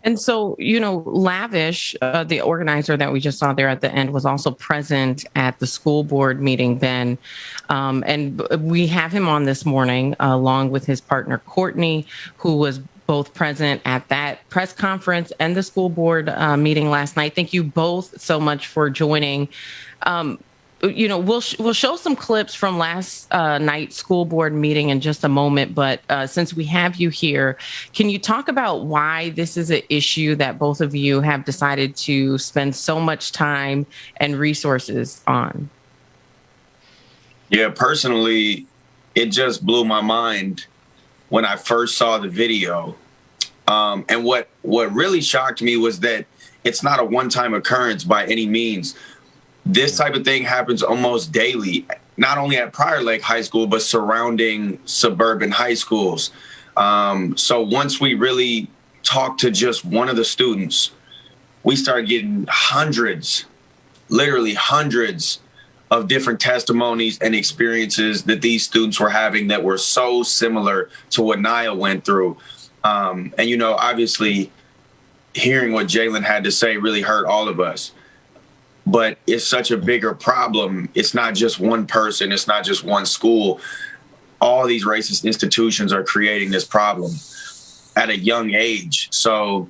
And so, Lavish, the organizer that we just saw there at the end, was also present at the school board meeting, Ben. And we have him on this morning, along with his partner, Courtney, who was both present at that press conference and the school board meeting last night. Thank you both so much for joining. We'll show some clips from last night's school board meeting in just a moment. But since we have you here, can you talk about why this is an issue that both of you have decided to spend so much time and resources on? Yeah, personally, it just blew my mind when I first saw the video. And what really shocked me was that it's not a one-time occurrence by any means. This type of thing happens almost daily, not only at Prior Lake High School, but surrounding suburban high schools. So once we really talked to just one of the students, we started getting literally hundreds of different testimonies and experiences that these students were having that were so similar to what Naya went through. And, obviously hearing what Jalen had to say really hurt all of us. But it's such a bigger problem. It's not just one person. It's not just one school. All these racist institutions are creating this problem at a young age. So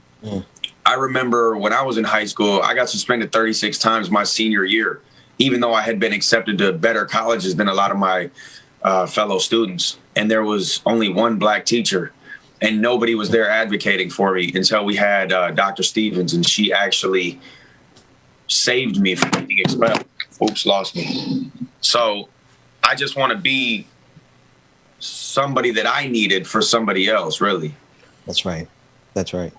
I remember when I was in high school, I got suspended 36 times my senior year, even though I had been accepted to better colleges than a lot of my fellow students. And there was only one black teacher, and nobody was there advocating for me until we had Dr. Stevens, and she actually saved me from being expelled. Oops, lost me. So I just want to be somebody that I needed for somebody else, really. That's right. That's right.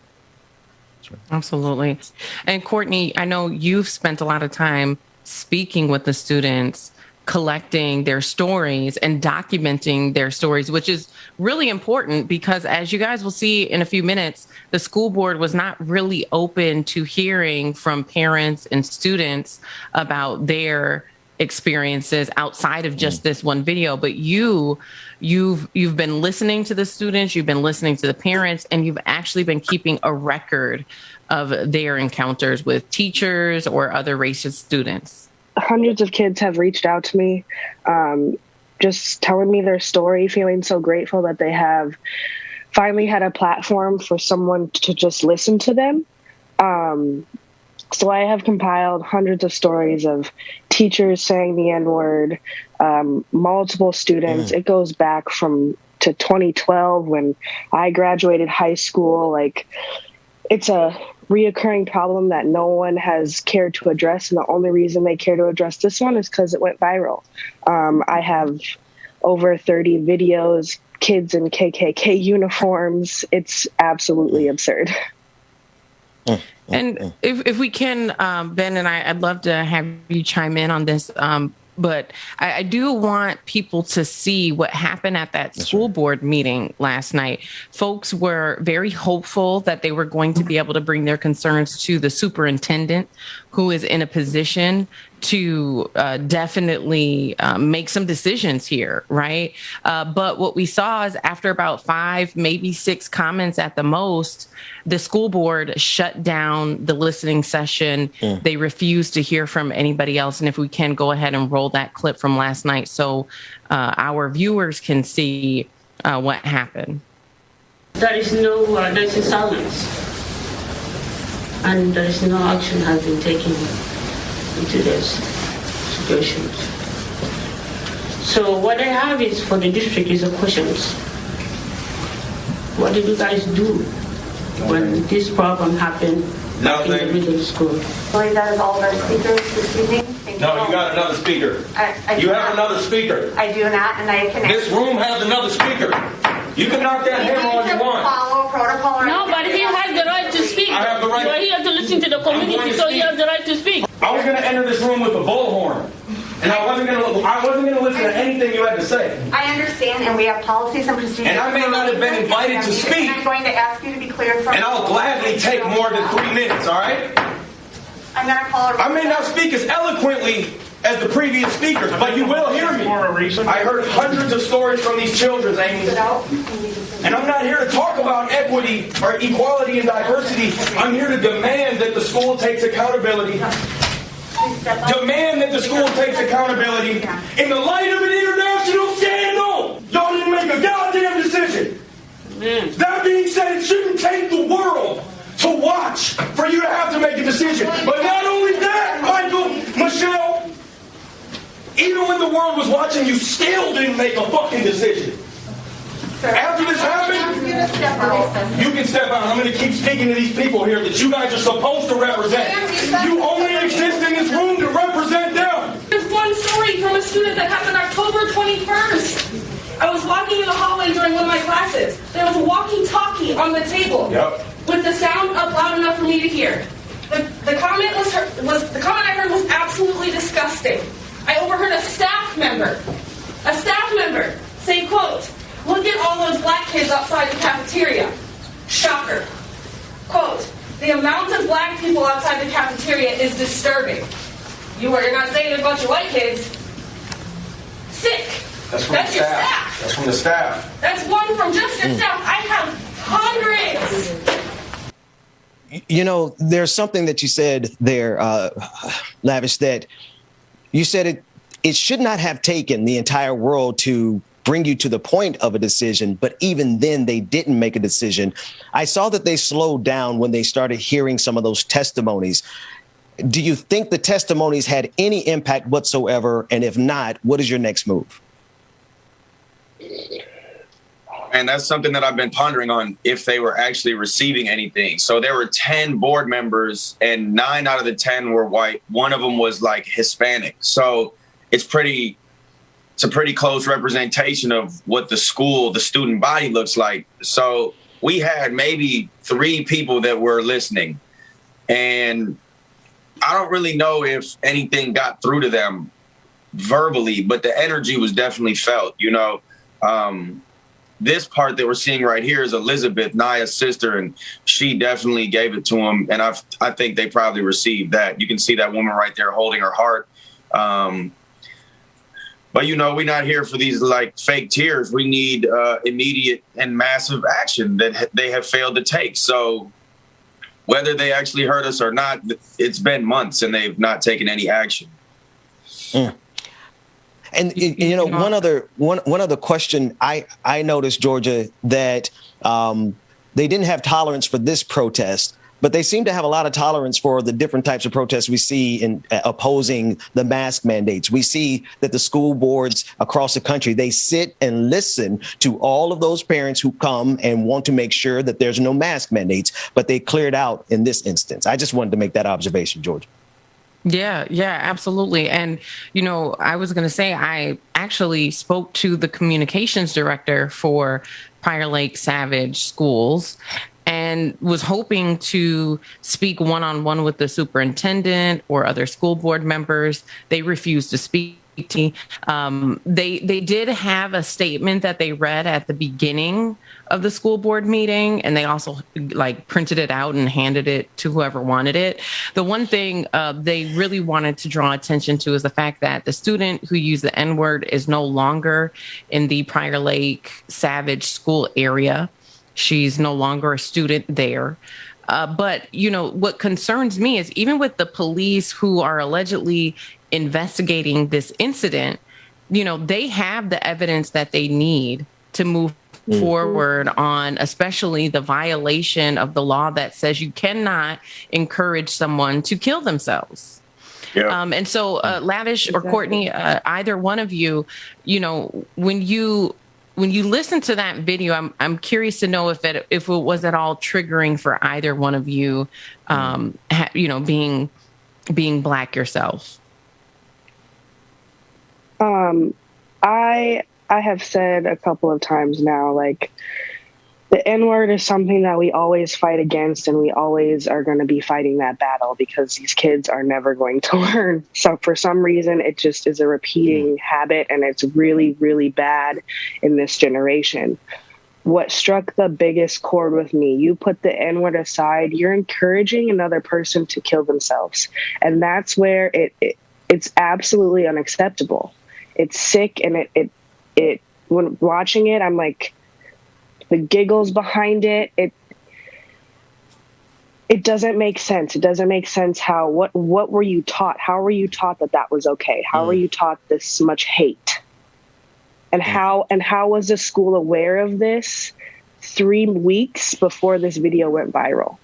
Absolutely. And Courtney, I know you've spent a lot of time speaking with the students, collecting their stories and documenting their stories, which is really important because, as you guys will see in a few minutes, the school board was not really open to hearing from parents and students about their experiences outside of just this one video. But you've been listening to the students, you've been listening to the parents, and you've actually been keeping a record of their encounters with teachers or other racist students. Hundreds of kids have reached out to me, just telling me their story, feeling so grateful that they have finally had a platform for someone to just listen to them. So I have compiled hundreds of stories of teachers saying the N-word, multiple students. It goes back to 2012 when I graduated high school. Like, it's a reoccurring problem that no one has cared to address. And the only reason they care to address this one is because it went viral. I have over 30 videos, kids in KKK uniforms. It's absolutely absurd. And if we can, Ben and I'd love to have you chime in on this. But I do want people to see what happened at that school board meeting last night. Folks were very hopeful that they were going to be able to bring their concerns to the superintendent, who is in a position to definitely make some decisions here, right? But what we saw is after about 5, maybe 6 comments at the most, the school board shut down the listening session. They refused to hear from anybody else. And if we can go ahead and roll that clip from last night so our viewers can see what happened. There is there's a silence. And there is no action has been taken into this situation. So what I have is for the district is a questions. What did you guys do when this problem happened in the middle school? I believe that is all of our speakers this evening. No, you got another speaker. You have another speaker. I do not, and I can. This room has another speaker. You can knock that hammer all you want. Follow protocol. No, but he has the right to speak. I have the right. You are here to listen to the community, so he has the right to speak. I was going to enter this room with a bullhorn, and I wasn't going to listen to anything you had to say. I understand, and we have policies and procedures. And I may not have been invited to speak. I'm going to ask you to be clear from. And I'll gladly take more than 3 minutes. All right. I'm going to call. I may not speak as eloquently as the previous speakers, but you will hear me. I heard hundreds of stories from these children, Amy. Sit out. And I'm not here to talk about equity or equality and diversity. I'm here to demand that the school takes accountability. Demand that the school takes accountability. In the light of an international scandal, y'all didn't make a goddamn decision. That being said, it shouldn't take the world to watch for you to have to make a decision. But not only that, Michael, Michelle, even when the world was watching, you still didn't make a fucking decision. After this happened, you can step out. I'm going to keep speaking to these people here that you guys are supposed to represent. You only exist in this room to represent them. There's one story from a student that happened October 21st. I was walking in the hallway during one of my classes. There was a walkie-talkie on the table with the sound up loud enough for me to hear. The comment I heard was absolutely disgusting. I overheard a staff member say, quote, "Look at all those black kids outside the cafeteria. Shocker." Quote, "The amount of black people outside the cafeteria is disturbing." You're not saying a bunch of white kids. Sick. That's from That's the your staff. staff. That's from the staff. That's one from just your staff. I have hundreds. You know, there's something that you said there, Lavish, that you said it should not have taken the entire world to bring you to the point of a decision, but even then they didn't make a decision. I saw that they slowed down when they started hearing some of those testimonies. Do you think the testimonies had any impact whatsoever? And if not, what is your next move? And that's something that I've been pondering on, if they were actually receiving anything. So there were 10 board members and 9 out of the 10 were white. One of them was like Hispanic. So it's a pretty close representation of what the student body looks like. So we had maybe 3 people that were listening. And I don't really know if anything got through to them verbally, but the energy was definitely felt, you know. This part that we're seeing right here is Elizabeth, Naya's sister, and she definitely gave it to him. And I think they probably received that. You can see that woman right there holding her heart. But, you know, we're not here for these like fake tears. We need immediate and massive action that they have failed to take. So whether they actually heard us or not, it's been months and they've not taken any action. And, you know, one other question I noticed, Georgia, that they didn't have tolerance for this protest, but they seem to have a lot of tolerance for the different types of protests we see in opposing the mask mandates. We see that the school boards across the country, they sit and listen to all of those parents who come and want to make sure that there's no mask mandates, but they cleared out in this instance. I just wanted to make that observation, Georgia. Yeah, absolutely. And, you know, I was going to say, I actually spoke to the communications director for Prior Lake Savage Schools and was hoping to speak one-on-one with the superintendent or other school board members. They refused to speak. They did have a statement that they read at the beginning of the school board meeting, and they also like printed it out and handed it to whoever wanted it. The one thing they really wanted to draw attention to is the fact that the student who used the N-word is no longer in the Prior Lake Savage school area. She's no longer a student there. But, you know, what concerns me is even with the police who are allegedly investigating this incident, you know, they have the evidence that they need to move forward on, especially the violation of the law that says you cannot encourage someone to kill themselves. Yeah. And so Lavish or Courtney, either one of you, you know, when you listen to that video, I'm curious to know if it was at all triggering for either one of you, you know, being Black yourself. I have said a couple of times now, like, the N-word is something that we always fight against, and we always are going to be fighting that battle because these kids are never going to learn. So for some reason, it just is a repeating habit, and it's really, really bad in this generation. What struck the biggest chord with me, you put the N-word aside, you're encouraging another person to kill themselves. And that's where it's absolutely unacceptable. It's sick, and it when watching it, I'm like, the giggles behind it. It doesn't make sense. It doesn't make sense how, what were you taught? How were you taught that was okay? How were you taught this much hate? And how was the school aware of this 3 weeks before this video went viral?